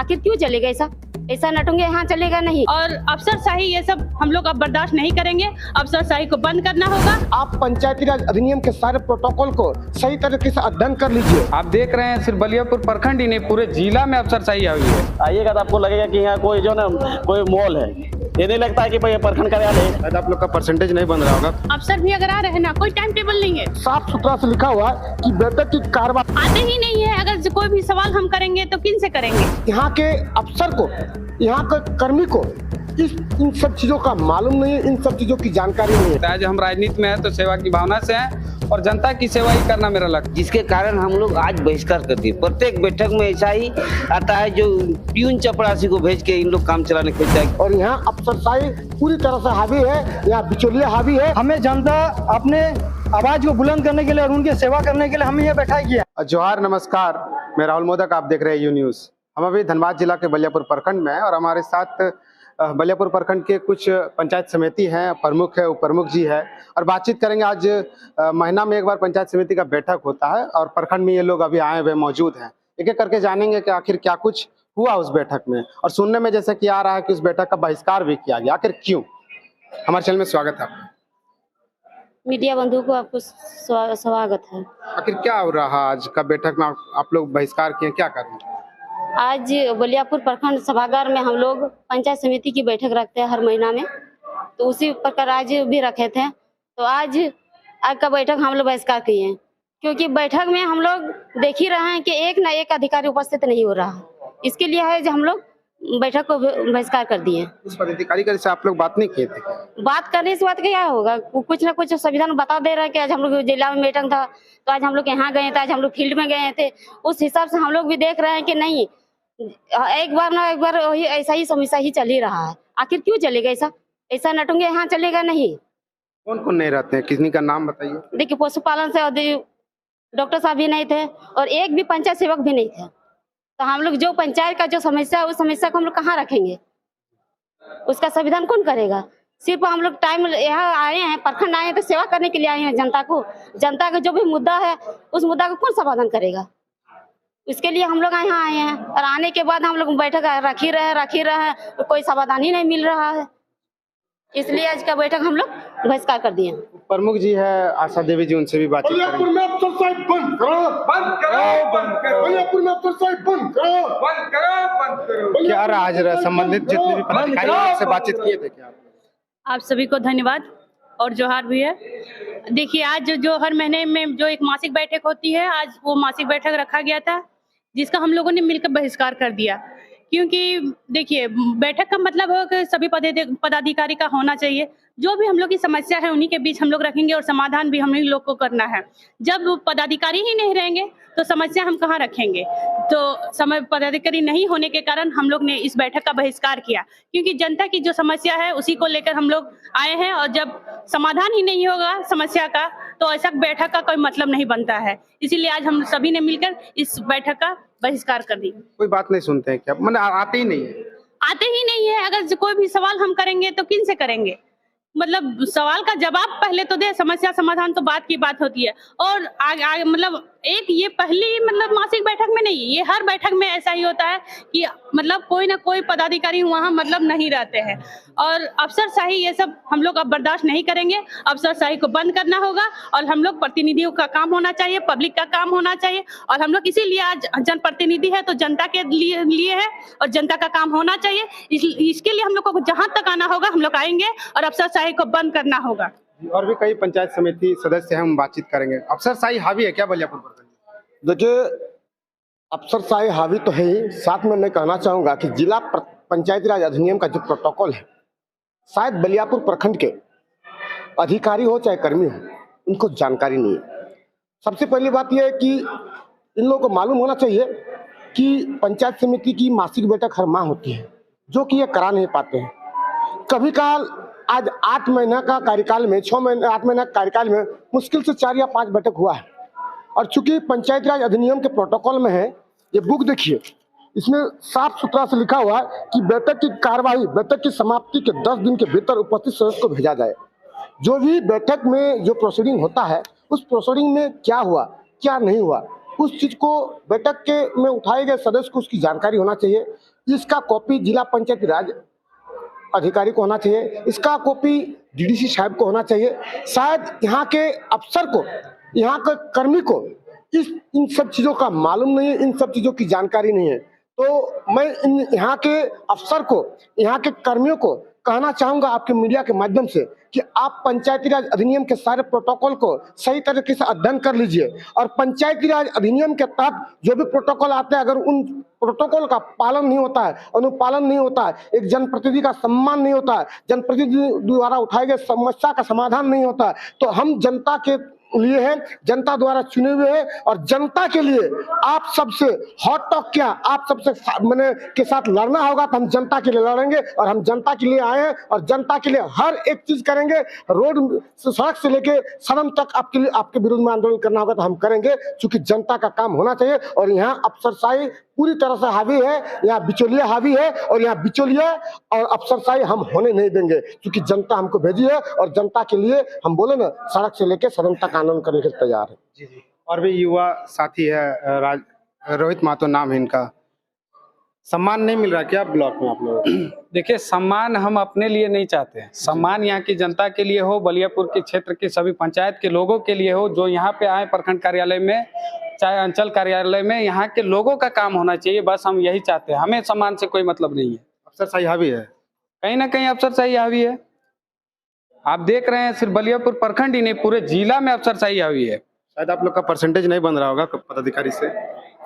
आखिर क्यों चलेगा ऐसा? ऐसा नटूंगे यहाँ चलेगा नहीं। और अफसरशाही ये सब हम लोग अब बर्दाश्त नहीं करेंगे। अफसरशाही को बंद करना होगा। आप पंचायती राज अधिनियम के सारे प्रोटोकॉल को सही तरीके से अध्ययन कर लीजिए। आप देख रहे हैं सिर्फ बलियापुर प्रखंड ही नहीं, पूरे जिला में अफसरशाही आई है। आइएगा तो आपको लगेगा कि यहाँ कोई जो ना कोई मॉल है। ये नहीं लगता है कि भाई प्रखंड कार्यालय है। आप लोग का परसेंटेज नहीं बन रहा होगा। अफसर भी अगर आ रहे हैं ना, कोई टाइम टेबल नहीं है। साफ सुथरा से लिखा हुआ है कि बैठक की कार्रवाई आते ही नहीं है। अगर कोई भी सवाल हम करेंगे तो किन से करेंगे? यहाँ के अफसर को, यहाँ के कर्मी को इन सब चीजों का मालूम नहीं है, इन सब चीजों की जानकारी नहीं है। आज हम राजनीति में है तो सेवा की भावना से हैं और जनता की सेवा ही करना मेरा लक्ष्य, जिसके कारण हम लोग आज बहिष्कार कर दिए। प्रत्येक बैठक में ऐसा ही आता है जो प्यून चपरासी को भेज के इन लोग काम चलाने खोजता है। और यहाँ अफसरशाही पूरी तरह से हावी है, यहाँ बिचौलिया हावी है। हमें जनता अपने आवाज को बुलंद करने के लिए और उनकी सेवा करने के लिए हमें ये बैठा किया। जोहार, नमस्कार, मैं राहुल मोदक, आप देख रहे हैं यू न्यूज़। हम अभी धनबाद जिला के बलियापुर प्रखंड में हैं और हमारे साथ बलियापुर प्रखंड के कुछ पंचायत समिति हैं, प्रमुख है, उप प्रमुख जी है और बातचीत करेंगे। आज महीना में एक बार पंचायत समिति का बैठक होता है और प्रखंड में ये लोग अभी आए हुए मौजूद हैं। एक एक करके जानेंगे कि आखिर क्या कुछ हुआ उस बैठक में, और सुनने में जैसे कि आ रहा है कि उस बैठक का बहिष्कार भी किया गया। आखिर क्यों? हमारे चैनल में स्वागत है आपका। मीडिया बंधु को आपको स्वागत है। आखिर क्या हो रहा आज का बैठक में आप लोग बहिष्कार किए, क्या कर रहे हैं? आज बलियापुर प्रखंड सभागार में हम लोग पंचायत समिति की बैठक रखते हैं हर महीना में, तो उसी प्रकार आज भी रखे थे। तो आज का बैठक हम लोग बहिष्कार किए हैं, क्योंकि बैठक में हम लोग देख ही रहे हैं कि एक न एक अधिकारी उपस्थित नहीं हो रहा है। इसके लिए है जो हम लोग बैठक को बहिष्कार कर दिए। उस पदाधिकारी का से आप लोग बात नहीं किए थे? बात करने से बात क्या होगा, कुछ ना कुछ संविधान बता दे रहा है कि आज हम लोग जिला में मीटिंग था तो आज हम लोग यहाँ गए थे, आज हम लोग फील्ड में गए थे। उस हिसाब से हम लोग भी देख रहे हैं कि नहीं, एक बार ना एक बार वही ऐसा ही समस्या ही चल ही रहा है। आखिर क्यों चलेगा ऐसा? ऐसा नटूंगे यहाँ चलेगा नहीं। कौन कौन नहीं रहते हैं, किसी का नाम बताइए। देखिए, पशुपालन से डॉक्टर साहब भी नहीं थे और एक भी पंचायत सेवक भी नहीं थे। तो हम लोग जो पंचायत का जो समस्या है उस समस्या को हम लोग कहाँ रखेंगे? उसका संविधान कौन करेगा? सिर्फ हम लोग टाइम यहाँ आए हैं, प्रखंड आए हैं तो सेवा करने के लिए आए हैं जनता को। जनता का जो भी मुद्दा है उस मुद्दा को कौन समाधान करेगा? इसके लिए हम लोग यहाँ आए हैं और आने के बाद हम लोग बैठक रख ही रहे तो कोई समाधान ही नहीं मिल रहा है। इसलिए आज का बैठक हम लोग बहिष्कार कर दिए। प्रमुख जी है आशा देवी जी, उनसे भी बातचीत करेंगे। बलियापुर में अफसरशाही बंद करो, बंद करो, बंद करो। बलियापुर में अफसरशाही बंद करो, बंद करो, बंद करो। क्या रहा आज संबंधित जितने भी पदाधिकारी हैं उनसे बातचीत किए थे क्या? आप सभी को धन्यवाद और जोहार भी है। देखिए, आज जो हर महीने में जो एक मासिक बैठक होती है, आज वो मासिक बैठक रखा गया था जिसका हम लोगों ने मिलकर बहिष्कार कर दिया। क्योंकि देखिए, बैठक का मतलब है कि सभी पदाधिकारी का होना चाहिए। जो भी हम लोग की समस्या है उन्हीं के बीच हम लोग रखेंगे और समाधान भी हम लोग को करना है। जब पदाधिकारी ही नहीं रहेंगे तो समस्या हम कहाँ रखेंगे? तो समय पदाधिकारी नहीं होने के कारण हम लोग ने इस बैठक का बहिष्कार किया, क्योंकि जनता की जो समस्या है उसी को लेकर हम लोग आए हैं। और जब समाधान ही नहीं होगा समस्या का तो ऐसा बैठक का कोई मतलब नहीं बनता है। इसीलिए आज हम सभी ने मिलकर इस बैठक का बहिष्कार कर दी। कोई बात नहीं सुनते हैं क्या? मतलब आते ही नहीं है? आते ही नहीं है। अगर कोई भी सवाल हम करेंगे तो किन से करेंगे? मतलब सवाल का जवाब पहले तो दे, समस्या समाधान तो बात की बात होती है। और आगे मतलब एक ये पहली मतलब मासिक बैठक में नहीं, ये हर बैठक में ऐसा ही होता है कि मतलब कोई ना कोई पदाधिकारी वहाँ मतलब नहीं रहते हैं। और अफसरशाही ये सब हम लोग अब बर्दाश्त नहीं करेंगे। अफसरशाही को बंद करना होगा और हम लोग प्रतिनिधियों का काम होना चाहिए, पब्लिक का काम होना चाहिए। और हम लोग इसीलिए आज जनप्रतिनिधि है तो जनता के लिए है और जनता का काम होना चाहिए। इसके लिए हम लोग को जहाँ तक आना होगा हम लोग आएंगे और अफसरशाही को बंद करना होगा। और भी कई पंचायत समिति सदस्य हैं, हम बातचीत करेंगे। अफसरशाही हावी है क्या बलियापुर प्रखंड? देखिए, अफसरशाही हावी तो है ही, साथ में मैं कहना चाहूंगा कि जिला पंचायती राज अधिनियम का जो प्रोटोकॉल है, शायद बलियापुर प्रखंड के अधिकारी हो चाहे कर्मी हो, उनको जानकारी नहीं है। सबसे पहली बात यह है कि इन लोगों को मालूम होना चाहिए कि पंचायत समिति की मासिक बैठक हर माह होती है, जो कि ये करा नहीं पाते हैं। कभी काल आज 8 महीना का कार्यकाल में 8 महीना का कार्यकाल में मुश्किल से 4 या 5 बैठक हुआ है। और चूंकि पंचायती राज अधिनियम के प्रोटोकॉल में है, ये बुक देखिए, इसमें साफ सुथरा से लिखा हुआ है कि बैठक की कार्यवाही बैठक की समाप्ति के 10 दिन के भीतर उपस्थित सदस्य को भेजा जाए। जो भी बैठक में जो प्रोसीडिंग होता है, उस प्रोसीडिंग में क्या हुआ क्या नहीं हुआ, उस चीज को बैठक के में उठाए गए सदस्य को उसकी जानकारी होना चाहिए। इसका कॉपी जिला पंचायती राज अधिकारी को होना चाहिए, इसका कॉपी डीडीसी साहब को होना चाहिए। शायद यहाँ के अफसर को, यहाँ के कर्मी को इन सब चीजों का मालूम नहीं है, इन सब चीजों की जानकारी नहीं है। तो मैं यहाँ के अफसर को, यहाँ के कर्मियों को कहना चाहूंगा आपके मीडिया के माध्यम से कि आप पंचायती राज अधिनियम के सारे प्रोटोकॉल को सही तरीके से अध्ययन कर लीजिए और पंचायती राज अधिनियम के तहत जो भी प्रोटोकॉल आते हैं, अगर उन प्रोटोकॉल का पालन नहीं होता है, अनुपालन नहीं होता है, एक जनप्रतिनिधि का सम्मान नहीं होता है, जनप्रतिनिधि द्वारा उठाए गए समस्या का समाधान नहीं होता है, तो हम जनता के लिए हैं, जनता द्वारा चुने हुए हैं और जनता के लिए आप सबसे हॉट टॉक क्या, आप सबसे मैंने के साथ लड़ना होगा तो हम जनता के लिए लड़ेंगे और हम जनता के लिए आए हैं और जनता के लिए हर एक चीज करेंगे। रोड सड़क से लेके सदन तक आपके लिए, आपके विरुद्ध में आंदोलन करना होगा तो हम करेंगे, क्योंकि जनता का काम होना चाहिए। और यहाँ अफसरशाही पूरी तरह से हावी है, यहाँ बिचौलिया हावी है और यहाँ बिचौलिया और अफसरशाही हम होने नहीं देंगे, क्योंकि जनता हमको भेजी है और जनता के लिए हम बोले ना सड़क से लेके सदन तक आंदोलन करने के लिए तैयार है। जी जी। और भी युवा साथी है, रोहित महतो नाम है इनका। सम्मान नहीं मिल रहा क्या ब्लॉक में आप लोगों को? देखिए, सम्मान हम अपने लिए नहीं चाहते हैं, सम्मान यहाँ की जनता के लिए हो, बलियापुर के क्षेत्र के सभी पंचायत के लोगों के लिए हो, जो यहाँ पे आए प्रखंड कार्यालय में, चाहे अंचल कार्यालय में, यहाँ के लोगों का काम होना चाहिए। बस हम यही चाहते हैं, हमें सम्मान से कोई मतलब नहीं है। अफसरशाही हावी है, कहीं ना कहीं अफसरशाही हावी है। आप देख रहे हैं सिर्फ बलियापुर प्रखंड ही नहीं, पूरे जिला में अफसरशाही हावी है। शायद आप लोग का परसेंटेज नहीं बन रहा होगा पदाधिकारी से।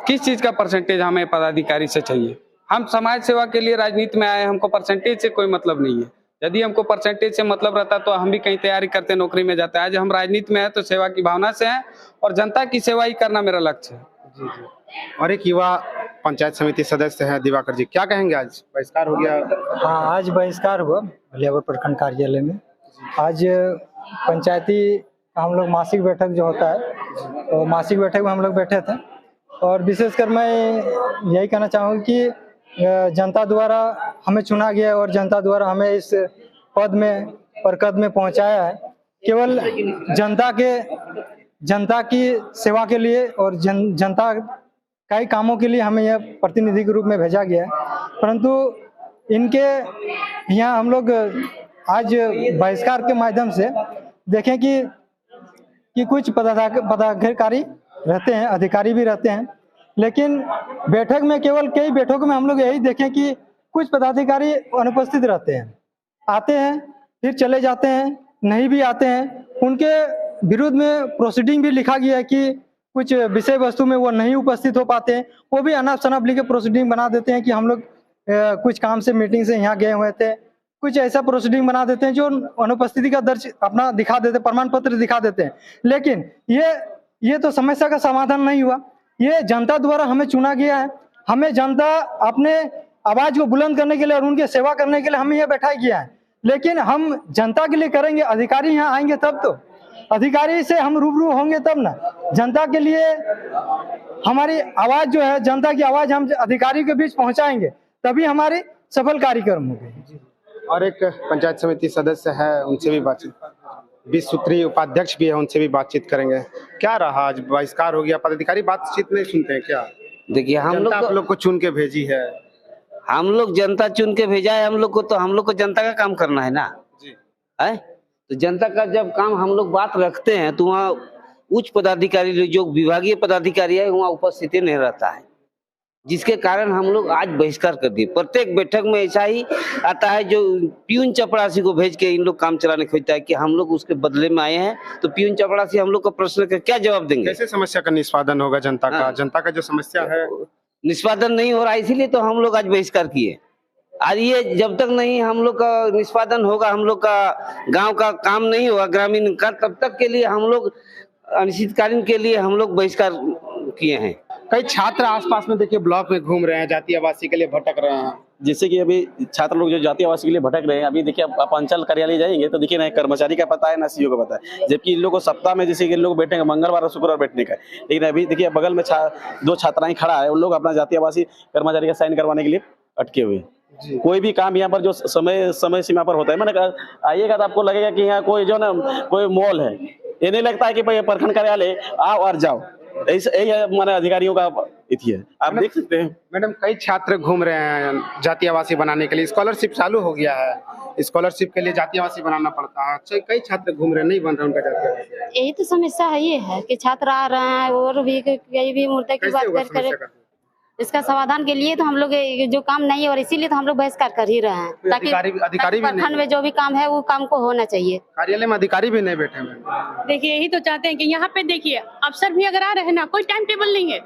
किस चीज का परसेंटेज हमें पदाधिकारी से चाहिए? हम समाज सेवा के लिए राजनीति में आए, हमको परसेंटेज से कोई मतलब नहीं है। यदि हमको परसेंटेज से मतलब रहता तो हम भी कहीं तैयारी करते, नौकरी में जाते। आज हम राजनीति में हैं तो सेवा की भावना से हैं और जनता की सेवा ही करना मेरा लक्ष्य है। जी जी। और एक युवा पंचायत समिति सदस्य है दिवाकर जी, क्या कहेंगे? आज बहिष्कार हो गया। हाँ, आज बहिष्कार हुआ बलियापुर प्रखंड कार्यालय में। आज पंचायती हम लोग मासिक बैठक जो होता है, तो मासिक बैठक में हम लोग बैठे थे और विशेषकर मैं यही कहना चाहूँगा कि जनता द्वारा हमें चुना गया और जनता द्वारा हमें इस पद में प्रपद में पहुंचाया है, केवल जनता की सेवा के लिए और जनता कई कामों के लिए हमें यह प्रतिनिधि के रूप में भेजा गया है। परंतु इनके यहाँ हम लोग आज बहिष्कार के माध्यम से देखें कि कुछ पदाधिकारी रहते हैं, अधिकारी भी रहते हैं, लेकिन बैठक में केवल कई बैठकों में हम लोग यही देखें कि कुछ पदाधिकारी अनुपस्थित रहते हैं, आते हैं फिर चले जाते हैं, नहीं भी आते हैं। उनके विरुद्ध में प्रोसीडिंग भी लिखा गया है कि कुछ विषय वस्तु में वो नहीं उपस्थित हो पाते हैं, वो भी अनाप शनाप लिख के प्रोसीडिंग बना देते हैं कि हम लोग कुछ काम से मीटिंग से यहाँ गए हुए थे। कुछ ऐसा प्रोसीडिंग बना देते हैं जो अनुपस्थिति का दर्ज अपना दिखा देते, प्रमाण पत्र दिखा देते हैं। लेकिन ये तो समस्या का समाधान नहीं हुआ। ये जनता द्वारा हमें चुना गया है, हमें जनता अपने आवाज को बुलंद करने के लिए और उनकी सेवा करने के लिए हमें यह बैठाया गया है। लेकिन हम जनता के लिए करेंगे, अधिकारी यहाँ आएंगे तब तो, अधिकारी से हम रूबरू होंगे तब ना। जनता के लिए हमारी आवाज जो है, जनता की आवाज हम अधिकारी के बीच पहुंचाएंगे, तभी हमारी सफल कार्यक्रम होगी। और एक पंचायत समिति सदस्य है, उनसे भी बातचीत, 20 सूत्री उपाध्यक्ष भी है, उनसे भी बातचीत करेंगे। क्या रहा आज बहिष्कार हो गया, पदाधिकारी बातचीत नहीं सुनते हैं क्या? देखिए, हम लोग को चुन के भेजी है, हम लोग जनता चुन के भेजा है हम लोग को, तो हम लोग को जनता का काम करना है ना जी। है तो जनता का जब काम हम लोग बात रखते हैं तो वहाँ उच्च पदाधिकारी जो विभागीय पदाधिकारी है वहाँ उपस्थित नहीं रहता है, जिसके कारण हम लोग आज बहिष्कार कर दिए। प्रत्येक बैठक में ऐसा ही आता है, जो प्यून चपरासी को भेज के इन लोग काम चलाने खोजता है कि हम लोग उसके बदले में आए हैं, तो प्यून चपरासी हम लोग का प्रश्न का क्या जवाब देंगे? कैसे समस्या का निष्पादन होगा जनता का? जनता का जो समस्या है निष्पादन नहीं हो रहा है, इसीलिए तो हम लोग आज बहिष्कार किए। आज ये जब तक नहीं हम लोग का निष्पादन होगा, हम लोग का गांव का काम नहीं होगा ग्रामीण का, तब तक के लिए हम लोग अनिश्चितकालीन के लिए हम लोग बहिष्कार किए हैं। कई छात्र आसपास में देखिए ब्लॉक में घूम रहे हैं, जातीय आवासीय के लिए भटक रहे हैं। जैसे कि अभी छात्र लोग जो जातीय आवासीय के लिए भटक रहे हैं, अभी देखिए आप अंचल कार्यालय जाएंगे तो देखिए ना कर्मचारी का पता है ना सीईओ का पता है, जबकि इन लोगों को सप्ताह में जैसे कि लोग बैठेंगे मंगलवार और शुक्रवार बैठने का। लेकिन अभी देखिए बगल में 2 छात्राएं खड़ा है, उन लोग अपना जातीय आवासीय कर्मचारी का साइन करवाने के लिए अटके हुए। कोई भी काम यहाँ पर जो समय सीमा पर होता है, मैंने आइएगा तो आपको लगेगा कि यहाँ कोई जो ना कोई मॉल है। ये नहीं लगता है कि भाई प्रखंड कार्यालय आओ और जाओ, यही है हमारे अधिकारियों का इति है। आप देख सकते हैं मैडम, कई छात्र घूम रहे हैं जाति आवासीय बनाने के लिए, स्कॉलरशिप चालू हो गया है, स्कॉलरशिप के लिए जाति आवासीय बनाना पड़ता है। अच्छा, कई छात्र घूम रहे हैं, नहीं बन रहा उनका जाति आवासीय। यही तो समस्या है, ये है कि छात्र आ रहे हैं और भी कई भी मुद्दे की कैसे बात होगा कर समस्या का? इसका समाधान के लिए तो हम लोग ये जो काम नहीं है और इसीलिए तो हम लोग बहिष्कार कर ही रहे हैं, ताकि अधिकारी भी प्रखंड में जो भी काम है वो काम को होना चाहिए। कार्यालय में अधिकारी भी नहीं बैठे हैं। देखिए यही तो चाहते हैं कि यहाँ पे देखिए अफसर भी अगर आ रहे हैं ना, कोई टाइम टेबल नहीं है।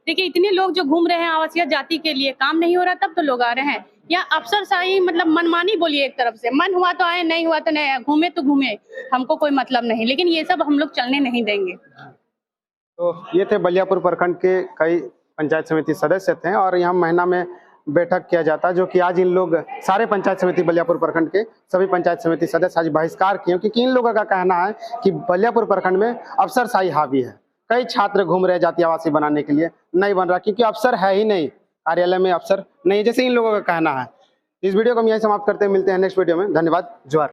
देखिए इतने लोग जो घूम रहे हैं आवासीय जाति के लिए, काम नहीं हो रहा तब तो लोग आ रहे हैं। या अफसर शाही मतलब मनमानी बोलिए, एक तरफ से मन हुआ तो आए, नहीं हुआ तो नहीं, घूमे तो घूमे, हमको कोई मतलब नहीं, लेकिन ये सब हम लोग चलने नहीं देंगे। तो ये थे बलियापुर प्रखंड के कई पंचायत समिति सदस्य थे और यहाँ महीना में बैठक किया जाता है, जो कि आज इन लोग सारे पंचायत समिति बलियापुर प्रखंड के सभी पंचायत समिति सदस्य आज बहिष्कार किए, क्योंकि इन लोगों का कहना है कि बलियापुर प्रखंड में अफसरशाही हावी है। कई छात्र घूम रहे जाति आवासीय बनाने के लिए, नहीं बन रहा क्योंकि अफसर है ही नहीं, कार्यालय में अफसर नहीं, जैसे इन लोगों का कहना है। इस वीडियो को हम यही समाप्त करते हैं, मिलते हैं नेक्स्ट वीडियो में। धन्यवाद, जोहार।